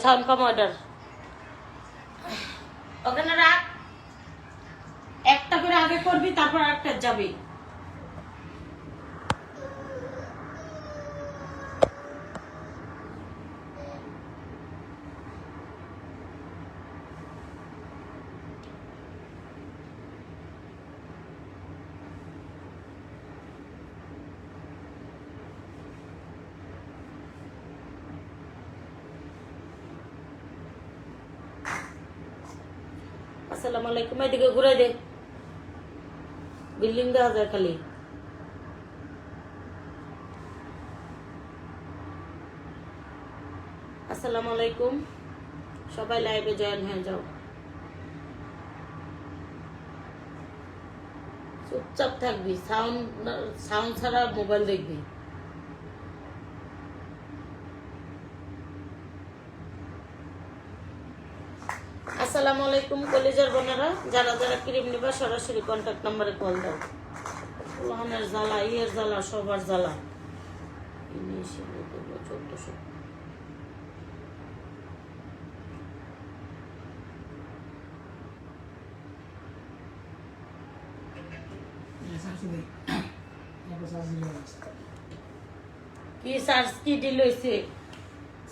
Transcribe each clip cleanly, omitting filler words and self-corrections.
Sound কম order ওখানে রাখ একটা করে আগে করবি তারপর আরেকটা যাবি আসসালামু আলাইকুম এদিকে ঘুরে দে বিল্ডিং দেখা যায় খালি আসসালামু আলাইকুম সবাই লাইভে জয়েন হয়ে যাও চুপচাপ থাকবি সাউন্ড ছাড়া মোবাইল দেখবি আসসালামু আলাইকুম কলেজের বোনেরা যারা যারা ক্রিম নিবা সরাসরি কন্ট্যাক্ট নাম্বারে কল দাও লোহানের জ্বালা ইয়ের জ্বালা সবার জ্বালা 1400 কি চার্জ কি ডিল হয়েছে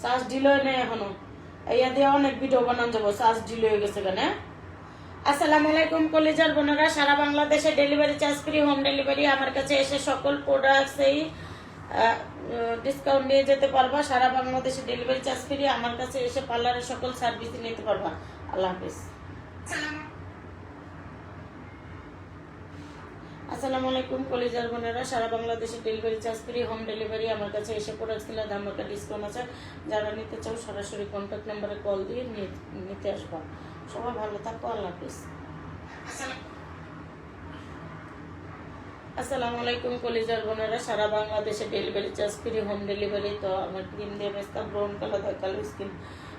চার্জ ডিল হয় না এখনো ইয়া দিয়ে অনেক ভিডিও বানান যাবো চার্জ ডিল হয়ে গেছে কেন আসসালামু আলাইকুম কলেজার বোনেরা সারা বাংলাদেশে delivery charge free home delivery আমার কাছে এসে সকল প্রোডাক্টসেই ডিসকাউন্ট নিয়ে যেতে পারবা সারা বাংলাদেশে ডেলিভারি চার্জ ফ্রি আমার কাছে এসে পার্লারের সকল সার্ভিস নিতে পারবা আল্লাহ হাফেজ আসসালামু আলাইকুম কলেজার বোনেরা সারা বাংলাদেশে delivery charge free home delivery আমার কাছে এসে প্রোডাক্ট দিলে ধামাকা ডিসকাউন্ট আছে যারা নিতে চাও সরাসরি কন্ট্যাক্ট নাম্বারে কল দিয়ে নিতে আসবা সবাই ভালো থাকো আল্লাহ হাফেজ আসসালামু আলাইকুম কলেজার বোনেরা সারা বাংলাদেশে delivery charge free home delivery তো আমার ক্রিম দিয়ে বেস্তা ব্রাউন কালো দাগ কালো স্কিন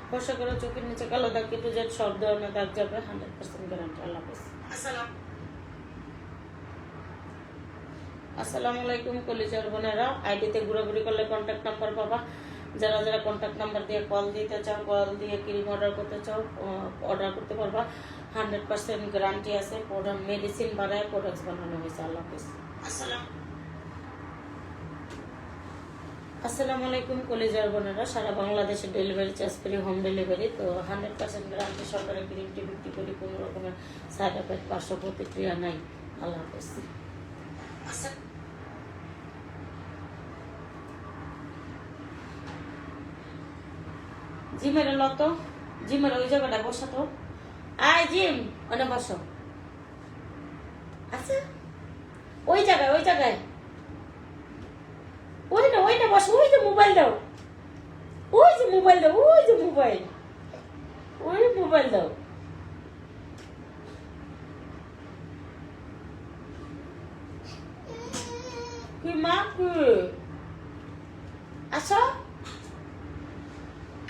ফর্সা করে চোখের নিচে কালো দাগ কিন্তু যে সব ধরনের দাগ যাবে 100% গ্যারান্টি আল্লাহ হাফেজ আসসালামু আলাইকুম কলেজার বোনেরা আইডিতে ঘুরাঘুরি করলে কন্ট্যাক্ট নাম্বার পাবা যারা যারা কন্ট্যাক্ট নাম্বার দিয়ে কল দিতে চাও কল দিয়ে ক্রিম অর্ডার করতে চাও অর্ডার করতে পারবা 100% গ্যারান্টি আছে প্রোডাক্ট মেডিসিন বানায় প্রোডাক্টস বানানো হয়েছে আল্লাহ হাফেজ আসসালামু আলাইকুম কলেজার বোনেরা সারা বাংলাদেশে delivery charge free home delivery তো 100% গ্যারান্টি সরকারের ক্রিমটি বিক্রি করি কোনো রকমের সাইড এফেক্ট পার্শ্ব প্রতিক্রিয়া নাই আল্লাহ হাফেজ জিমের লত জিমের ওই জায়গাটা বসা তো আয় জিম ওখানে বসো আচ্ছা ওই জায়গায় ওইটা বসো ওই যে মোবাইল দাও ওই যে মোবাইল দাও কি মা কি আচ্ছা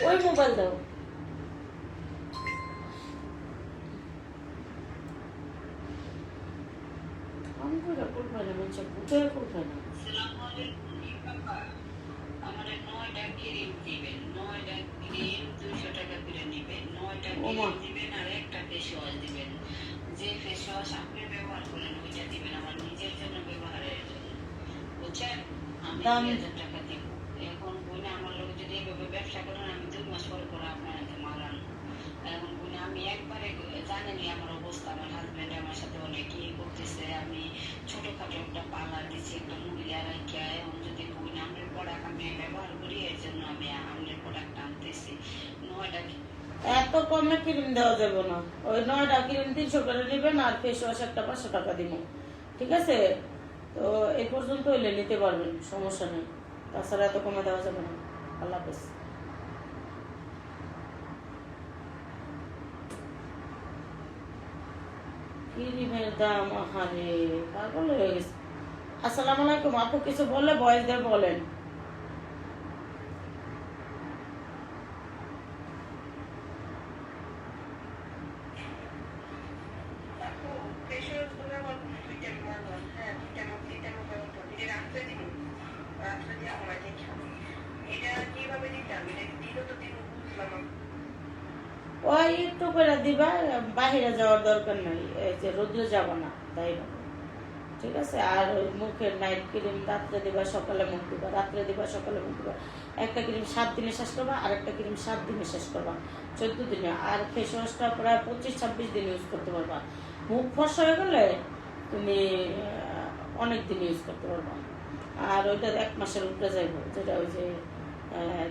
ওই মোবাইল দাও আমি করে কোন ভাই না বলছে বুঝে কোন ভাই না আমাদের 9টা ক্রিম দিবেন 9টা ক্রিম 200 টাকা করে নেবেন 9টা ক্রিম দিবেন আর একটা ফেস ওয়াশ দিবেন যে ফেস ওয়াশ আপনি ব্যবহার করেন ওইটা দিবেন আমার নিজের জন্য ব্যবহারের জন্য বুঝছেন আমি 2000 টাকা দিব এখন বলে আমার লোক যদি এইভাবে ব্যবসা করেন আমি 2 মাস পরে আপনাকে মারান এখন বলে আমি একবারে জানেনি আমার অবস্থা আমার হাজবেন্ড আমার সাথে অনেক ইয়ে করতেছে আমি ছোটখাটো একটা পার্লার দিচ্ছি একটা মহিলা রাখি এখন যদি বলে আমার প্রোডাক্ট আমি ব্যবহার করি এর জন্য আমি আমার প্রোডাক্ট আনতেছি 9টা এত কমে ক্রিম দেওয়া যাবে না ওই 9টা ক্রিম 300 করে নেবেন আর ফেস ওয়াশ একটা 500 টাকা দিব ঠিক আছে তো এই পর্যন্ত হইলে নিতে পারবেন সমস্যা নেই তাছাড়া এত কমে দেওয়া যাবে না আল্লাহ হাফেজ ক্রিমের দাম আহারে পাগল হয়ে গেছে আসসালামু আলাইকুম আপু কিছু বললে ভয়েস দিয়ে বলেন ওই একটু করে দিবা, বাহিরে যাওয়ার দরকার নাই, এই যে রোদ্রে যাবো না তাই না, ঠিক আছে। আর ওই মুখের নাইট ক্রিম রাত্রে দিবা, সকালে মুখ দিবা, রাত্রে দিবা, সকালে মুখ দিবা। একটা ক্রিম 7 দিনে শেষ করবা, আর একটা ক্রিম 7 দিনে শেষ করবা, 14 দিনে। আর ফেস ওয়াশটা প্রায় 25-26 দিন ইউজ করতে পারবা। মুখ ফর্সা হয়ে গেলে তুমি অনেক দিন ইউজ করতে পারবা। আর ওইটা 1 মাসের উপরে যাইব, যেটা ওই যে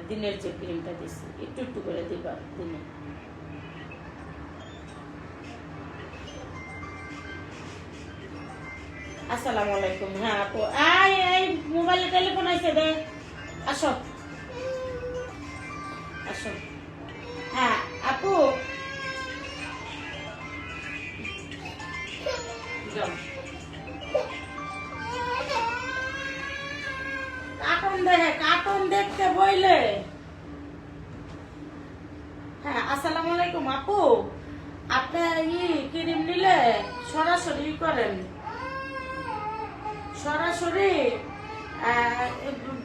দিনের যে ক্রিমটা দিচ্ছি, একটু একটু করে দিবা দিনে। আসসালামু আলাইকুম। হ্যাঁ আপু, এই মোবাইলে টেলিফোন আইছে দে, আসো আসো। হ্যাঁ আপু, কার্টুন দেখতে বইলে। হ্যাঁ আসসালামু আলাইকুম আপু, আপনি ক্রিম নিলে সরাসরি করেন, সরাসরি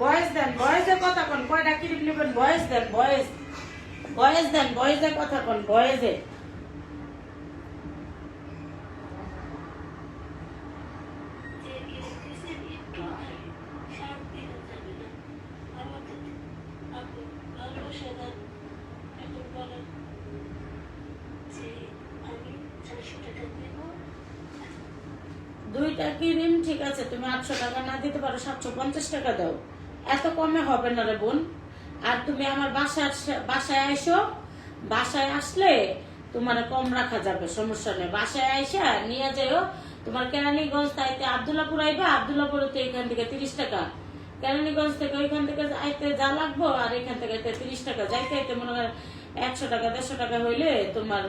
ভয়েস দেন, ভয়েসে কথা কন, কয়টা ক্রিম নেবেন ভয়েস দেন, ভয়েস দেন, ভয়েসে কথা কন, ভয়েসে। দুইটা ক্রিম ঠিক আছে, তুমি 800 টাকা না দিতে পারো, 750 টাকা দাও, এত কমে হবে না রে বোন। আর তুমি আমার বাসায় আইসো, বাসায় আসলে তোমার কম রাখা যাবে, সমস্যা নেই। বাসায় আইসা নিয়ে যাও, তোমার কেরানীগঞ্জ তাইতে আব্দুল্লাপুর আইবা, আব্দুল্লাপুরে তো এখান থেকে 30 টাকা, কেরানীগঞ্জ থেকে ওইখান থেকে আইতে যা লাগবো, আর এখান থেকে 30 টাকা, যাইতে আইতে মনে হয় 100 টাকা 150 টাকা হইলে তোমার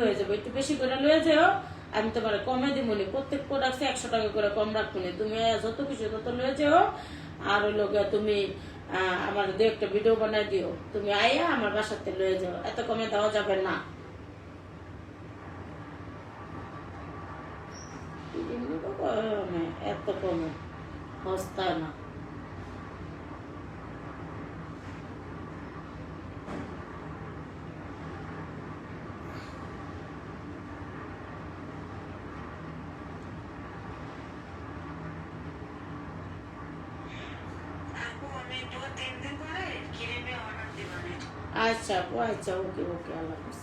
হয়ে যাবে। একটু বেশি করে লয়ে যাও, আমি তোমার কমে দিব নি, প্রত্যেক প্রোডাক্টে 100 টাকা করে কম রাখবো নি, তুমি যত কিছু তত লয়ে যাও। আর ওই লোক তুমি আমার একটা ভিডিও বানাই দিও, তুমি আইয়া আমার বাসাতে লয়ে যাও, এত কমে দেওয়া যাবে না। এত কমে সস্তা না। আচ্ছা আপু, আচ্ছা, ওকে ওকে, আল্লাহ হাফেজ।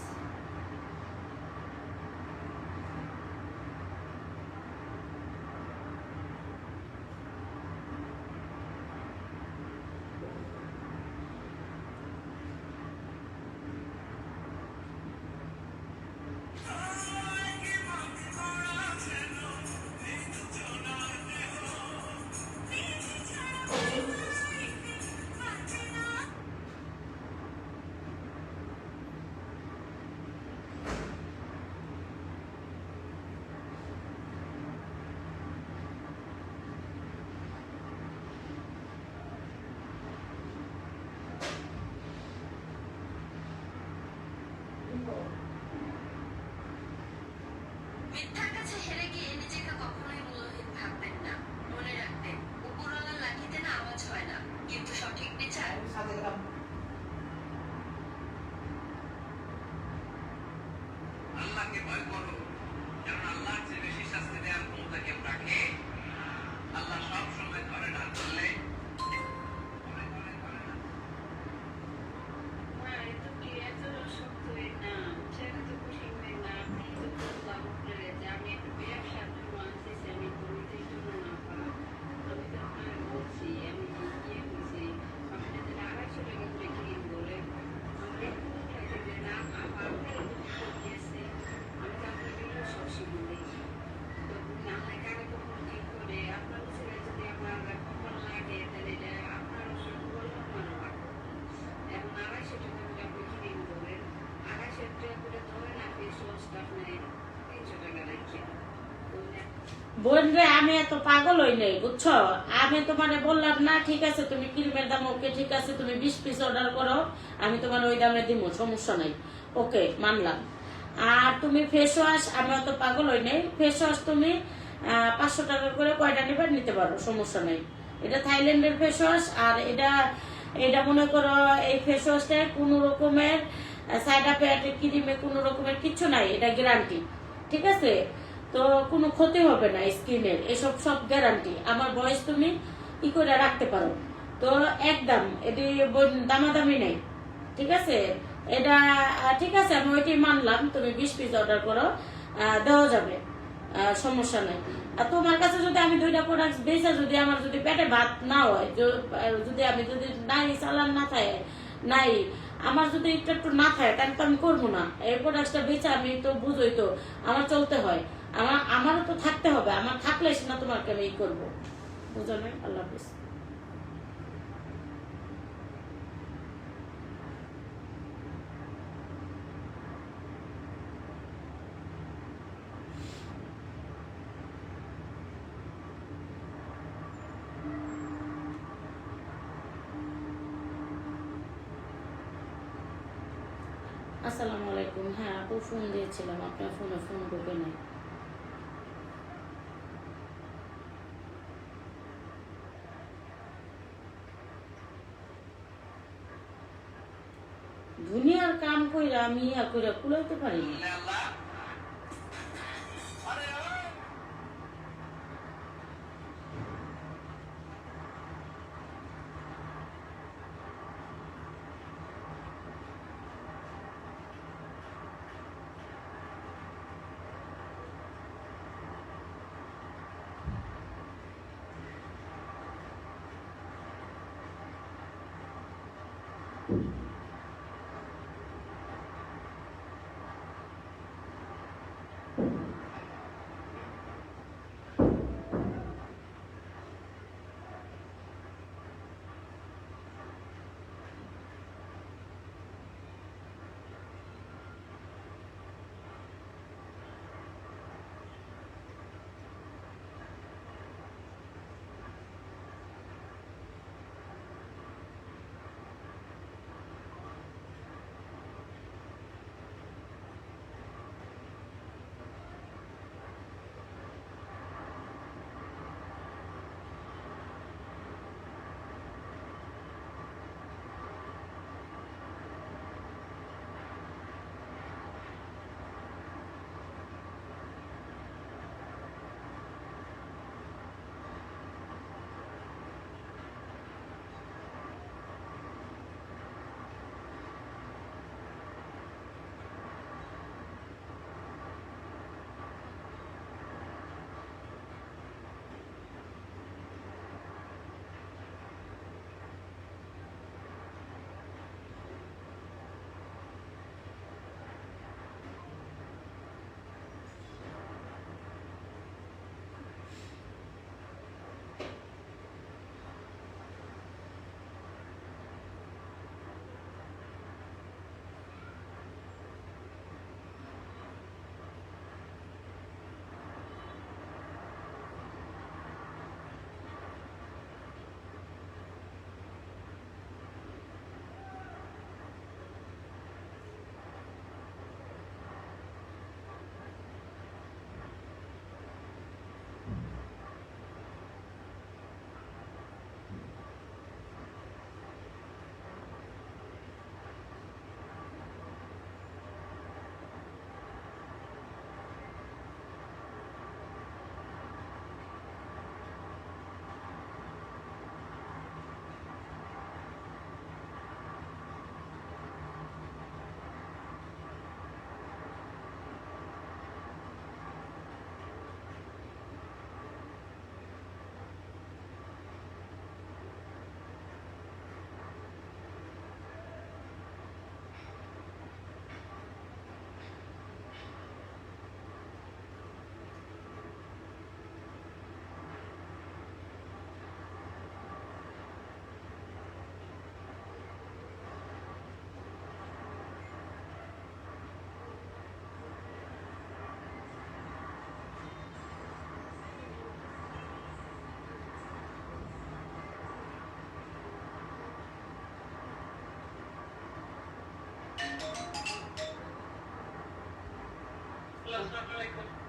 মিথ্যার কাছে হেরে গিয়ে নিজেকে কখনোই মূল্যহীন ভাববেন না। মনে রাখবেন, উপরওয়ালার লাঠিতে না আওয়াজ হয় না, কিন্তু সঠিক বিচার। আল্লাহকে ভয় করো, কারণ আল্লাহ যে বেশি শাস্তি দেওয়ার ক্ষমতা কেউ রাখে। আল্লাহ সব সময় ধরে না, ধরলে বোন রে, আমি এত পাগল হই নাই, বুঝছো। আমি তোমার বললাম না, ঠিক আছে তুমি ক্রিমের দাম ওকে, ঠিক আছে তুমি 20 পিস অর্ডার করো, আমি তোমার ওই দামে দিব, সমস্যা নাই, ওকে মানলাম। আর তুমি ফেস ওয়াশ, আমি অত পাগল হই নাই, ফেস ওয়াশ তুমি 500 টাকা করে কয়টা নিবার নিতে পারো, সমস্যা নাই। এটা থাইল্যান্ডের ফেস ওয়াশ। আর এটা মনে করো এই ফেস ওয়াশটা কোনো রকমের সাইড এফেক্ট ক্রিমে কোনো রকমের কিছু নাই, এটা গ্যারান্টি। ঠিক আছে, তো কোনো ক্ষতি হবে না স্কিনের, এসব সব গ্যারান্টি। আমার বয়স তুমি ই করে রাখতে পারো। তো একদম এটি দামাদামি নেই। ঠিক আছে, এটা ঠিক আছে, আমি ওইটাই মানলাম। তুমি 20 পিস অর্ডার করো, দেওয়া যাবে, সমস্যা নেই। আর তোমার কাছে যদি আমি 2টা প্রোডাক্ট বেচা, যদি আমার যদি পেটে ভাত না হয়, যদি আমি যদি নাই চালান না থাকে, নাই আমার যদি একটু একটু না থাকে, তাহলে তো আমি করবো না। এই প্রোডাক্টটা বেচা আমি তো বুঝোই তো, আমার চলতে হয়, আমারও তো থাকতে হবে। আমার থাকলে না তোমাকে আমি এই করবো, বুঝো না? আল্লাহ হাফিজ। আসসালামু আলাইকুম। হ্যাঁ আপু, ফোন দিয়েছিলাম, আপনার ফোনে ফোন ঢোকে নাই। দুনিয়ার কাম কইরা আমি ইয়া কইরা কুলাইতে পারি না।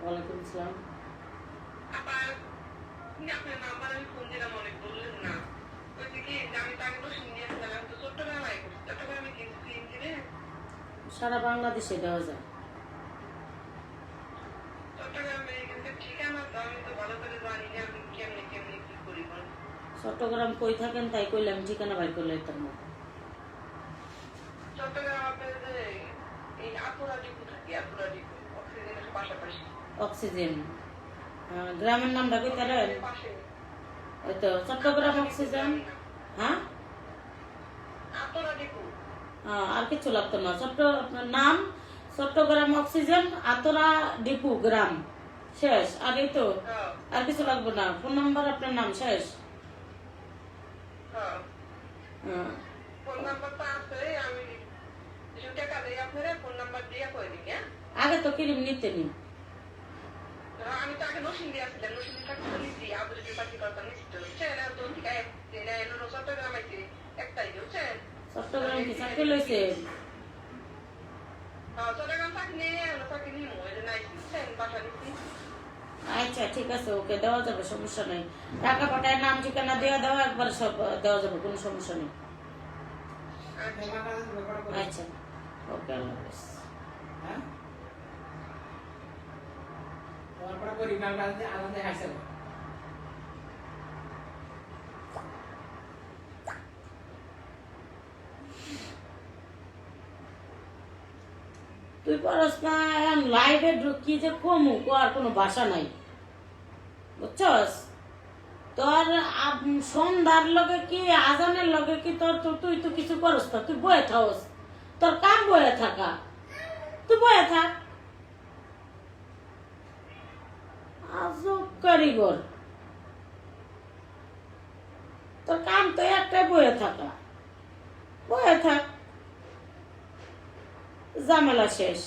ওয়ালাইকুম আসসালাম। আপনার নাম্বার আমি ফোন দিলাম, অনেক বললেন না। ওইদিকে আমি তো আগে তো শুনিয়েছিলাম, আমি তো চট্টগ্রামে চট্টগ্রামে কিন্তু সারা বাংলাদেশে দেওয়া যায়। চট্টগ্রামে কিন্তু ঠিকানা তো আমি তো ভালো করে জানি না, আমি কেমনে কেমনে কি করি বল। চট্টগ্রাম কই থাকেন তাই কইলাম, ঠিকানা বাই করলে তো না। চট্টগ্রাম আপনার যে এই আপুরা ডিপু থাকে, আপুরা ডিপু অক্সিজেনের পাশাপাশি। অক্সিজেন গ্রামের নামটা কই তারা? পাশে ওই তো চট্টগ্রাম অক্সিজেন। হ্যাঁ আপুরা ডিপু। আর কিছু লাগতো না। আপনার নাম চট্টগ্রাম অক্সিজেন, আতরা ডিপু গ্রাম, শেষ। আর এই তো, হ্যাঁ আর কিছু লাগবে না। ফোন নাম্বার, আপনার নাম, শেষ। হ্যাঁ, হ্যাঁ। ফোন নাম্বারটা আছে, আমি কিছু টাকা দিই আপনারা, ফোন নাম্বার দিয়ে করে দিন। হ্যাঁ আগে তো কিরিম নিতে নি। আমি তো আগে নসিন দিয়ে আসছিলাম, নসিন থাকতে তো নিচ্ছি, আবু যদি পাখি কথা নিচ্ছি তো বুঝছেন। আর দোন থেকে এলো চট্টগ্রাম আইছি একটাই বুঝছেন। চট্টগ্রাম কি চাকরি লইছে? চট্টগ্রাম চাকরি নিয়ে চাকরি নিয়ে ওই জন্য আইছি বুঝছেন, বাসা নিচ্ছি। আচ্ছা ঠিক আছে, ওকে দেওয়া যাবে, সমস্যা নেই। টাকা পাঠায়, নাম ঠিকানা দেওয়া দেওয়া একবার সব দেওয়া যাবে, কোনো সমস্যা নেই। আচ্ছা ওকে, আল্লাহ হাফেজ। তুই পড়াস না, এখন লাইভে ঢুকি যে কমু আর কোনো ভাষা নাই, বুঝছস? তোর সন্ধ্যার লগে কি আজানের লগে কি তোর তুই তো কিছু করস না, তুই বয়ে থাকস, তোর কাম বয়ে থাকা, তুই বয়ে থাক। আজব কারিগর, তোর কাম তো একটাই, বয়ে থাকা, বয়ে থাক, ঝামেলা শেষ।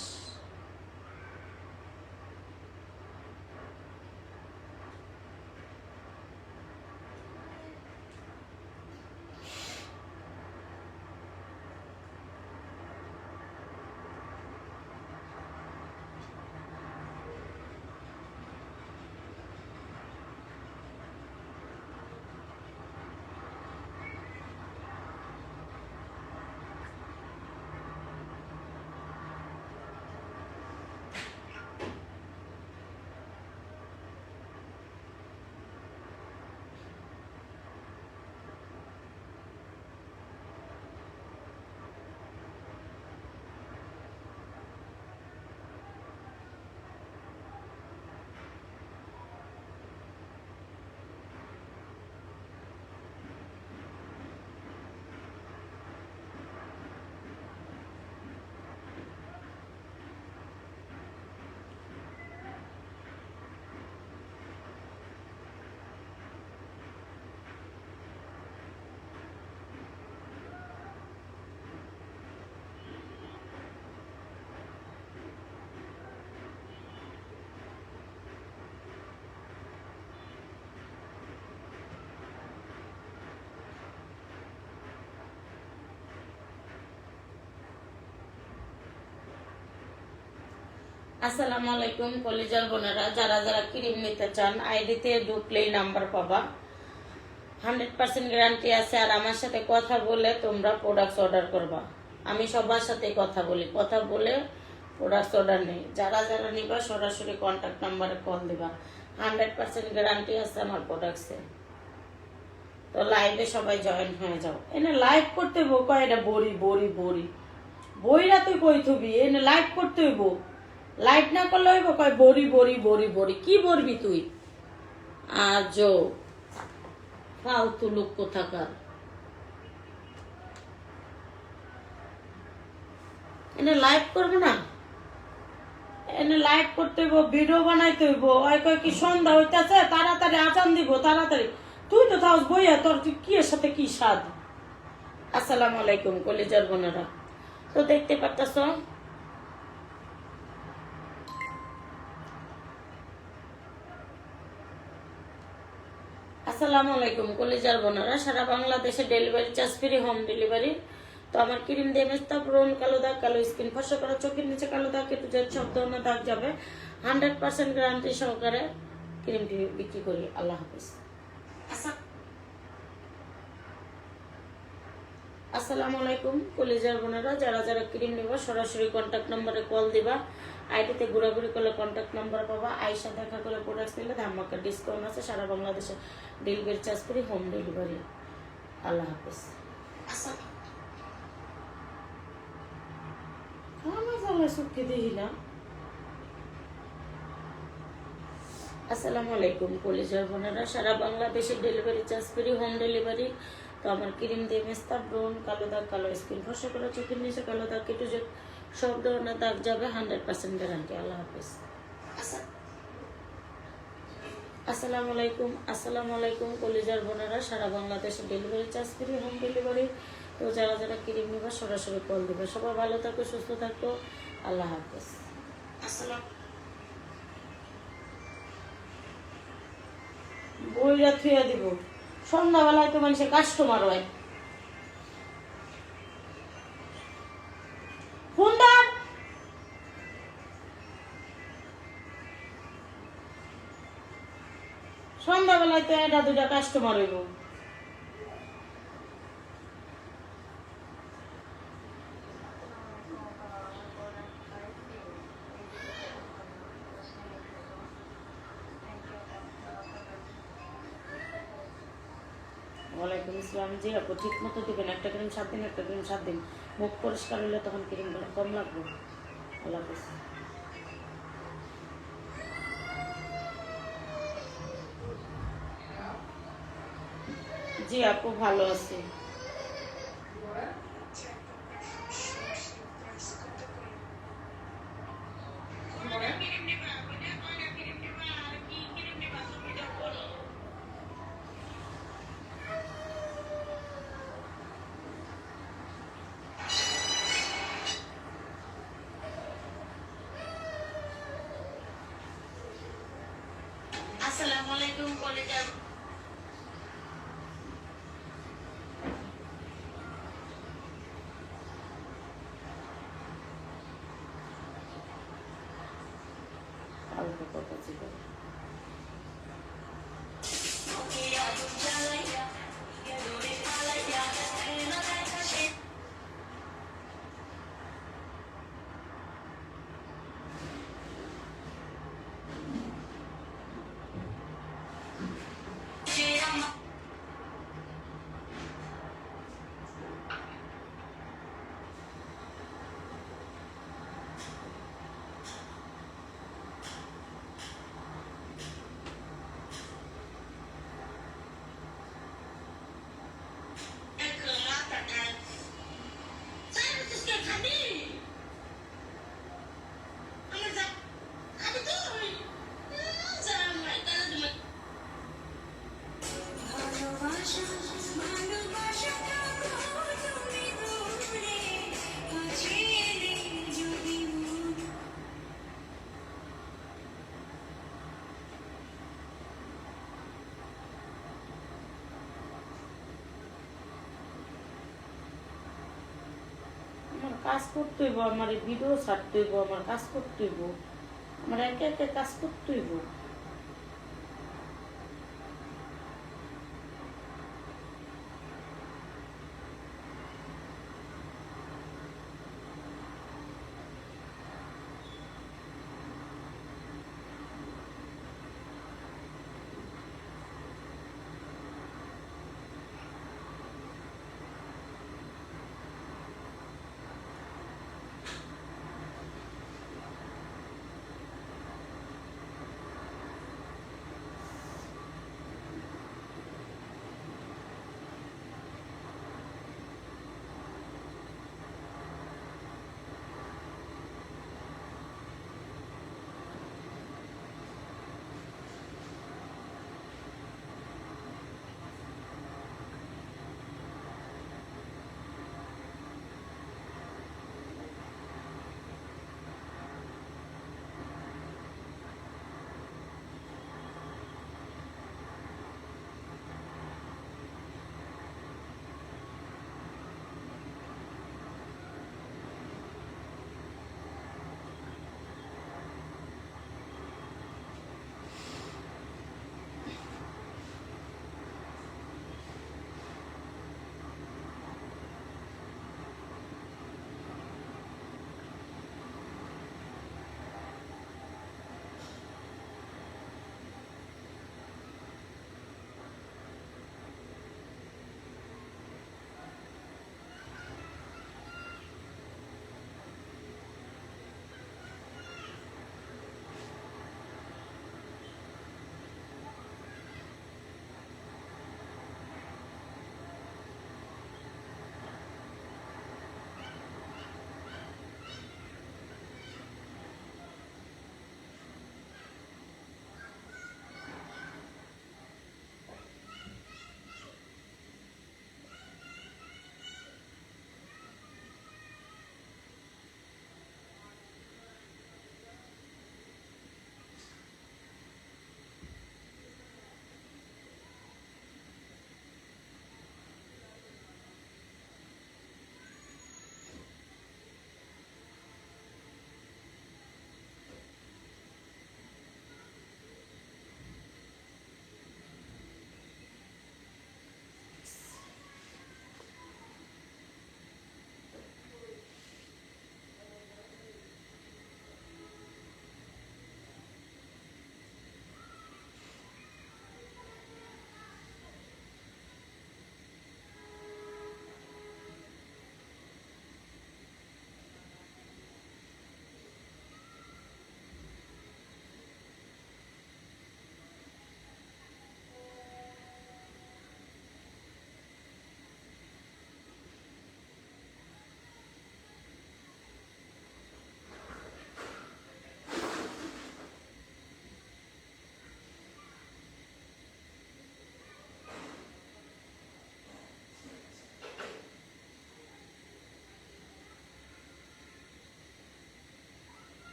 আসসালামু আলাইকুম কলিজার বোনেরা, যারা যারা ক্রিম নিতে চান আইডিতে ঢুকলেই নাম্বার পাবা, 100% গ্যারান্টি আছে। আর আমার সাথে কথা বলে তোমরা প্রোডাক্টস অর্ডার করবা। আমি সবার সাথে কথা বলি, কথা বলে প্রোডাক্টস অর্ডার নেই। যারা যারা নিবা সরাসরি কন্ট্যাক্ট নাম্বারে কল দিবা, 100% গ্যারান্টি আছে আমার প্রোডাক্টসে। তো লাইভে সবাই জয়েন হয়ে যাও। এনে লাইভ করতে হইব, কয় এটা বড়ি বড়ি বড়ি বইরা তুই কই থবি, এনে লাইভ করতে হইব। লাইট না করলে হইব, কয় বড়ি বড়ি বড়ি বড়ি, কি বলবি তুই? আজো ফালতু লোক কোথাকার। এনে লাইভ করবো না, এনে লাইভ করতে হইব, ভিডিও বানাইতে হইব। ওই কয় কি সন্ধ্যা হইতাছে, তাড়াতাড়ি আজান দিব, তাড়াতাড়ি। তুই তো তাও বইয়া, তোর তুই কি এর সাথে কি স্বাদ? আসসালামু আলাইকুম কলিজার বোনেরা, তো দেখতে পারতাছ আসসালামু আলাইকুম কলিজার বোনেরা, সারা বাংলাদেশে delivery charge free, home delivery. তো আমার ক্রিম দিয়ে মেস্তা, ব্রণ, কালো দাগ, কালো স্কিন, ফসা করা, চোখের নিচে কালো দাগ, একটু যে সব ধরনের দাগ যাবে। 100% গ্যারান্টি সহকারে ক্রিমটি বিক্রি করি। আল্লাহ হাফিজ। আসসালামু আলাইকুম কলেজের বোনেরা, যারা যারা ক্রিম নেবা সরাসরি কন্ট্যাক্ট নম্বরে কল দিবা। আইডিতে ঘোরাঘুরি করলে কন্ট্যাক্ট নাম্বার পাবা। আইসা দেখা করে প্রোডাক্টস নিলে ধামাকা ডিসকাউন্ট আছে। সারা বাংলাদেশে ডেলিভারি চার্জ করি, হোম ডেলিভারি। আল্লাহ হাফেজ। সুখে দেখি না। আসসালামু আলাইকুম কলেজের বোনেরা, সারা বাংলাদেশে ডেলিভারি চার্জ করি, হোম ডেলিভারি। তো আমার ক্রিম দিয়ে মেস্তা, ব্রণ, কালো দাগ, কালো স্কিন, ফসা করা, চোখের নিচে কালো দাগ, কেটে যে সব ধরনের দাগ যাবে, 100% গ্যারান্টি। আল্লাহ হাফেজ। আসসালামু আলাইকুম কলেজের বোনেরা, সারা বাংলাদেশে ডেলিভারি চার্জ করি, হোম ডেলিভারি। তো যারা যারা ক্রিম নেবা সরাসরি কল দেবে। সবাই ভালো থাকো, সুস্থ থাকো। আল্লাহ হাফেজ। বইরা থুয়া দিব। সন্ধ্যাবেলায় তো মানুষের কাস্টমার হয়। ফোন দাও। সন্ধ্যাবেলায় তো এটা দুটা কাস্টমার হইব। ওয়ালাইকুম আসসালাম। জি আপু, ঠিক মতো দেবেন। একটা ক্রিম 7 দিন, একটা ক্রিম 7 দিন। মুখ পরিষ্কার হলে তখন ক্রিমগুলো কম লাগবে। আল্লাহ হাফেজ। জি আপু, ভালো আছি। আসসালামু আলাইকুম কলেজের আলতো কথা ছিল। আমার কাজ করতে হইব, আমার ভিডিও ছাড়তে হইব, আমার কাজ করতে হইব, আমার একে একে কাজ করতে হইব।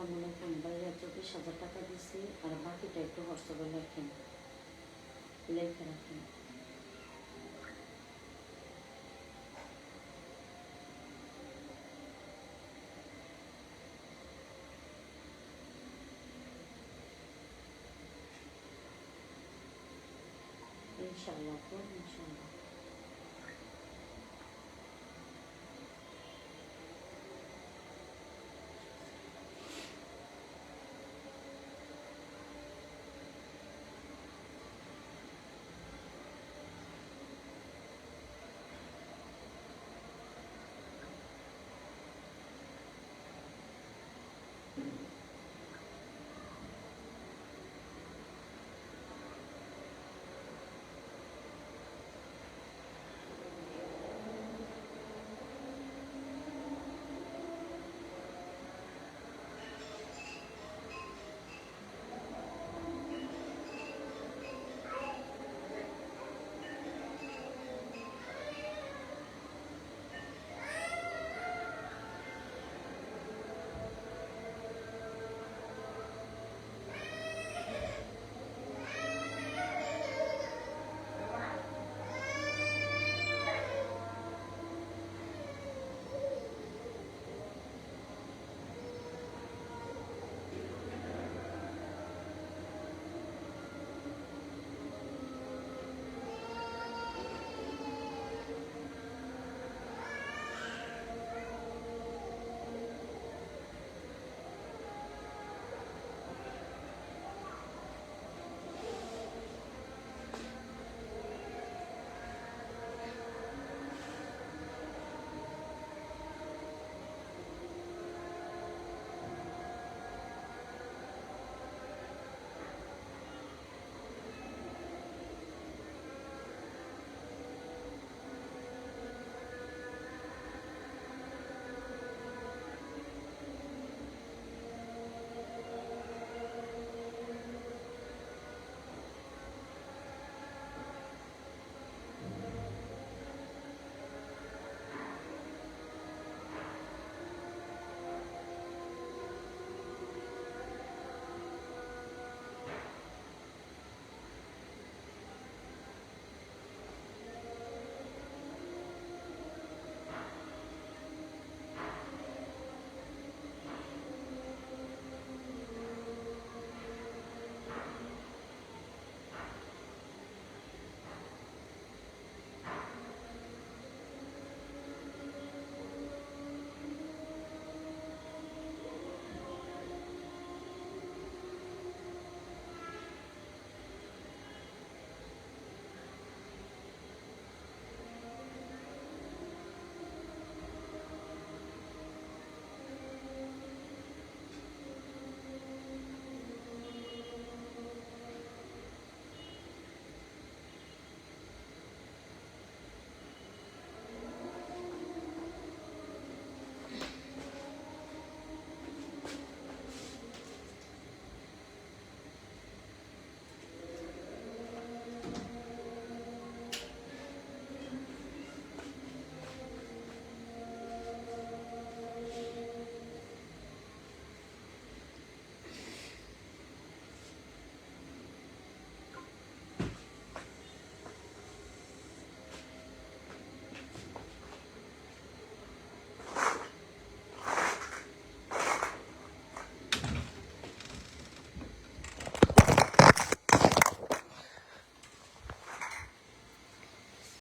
আসসালামু আলাইকুম ভাইয়া, 24,000 টাকা দিছি, আর বাকিটা একটু হোয়াটসঅ্যাপে লেখেন, লেখে রাখেন। ইনশাআল্লাহ, ইনশাআল্লাহ।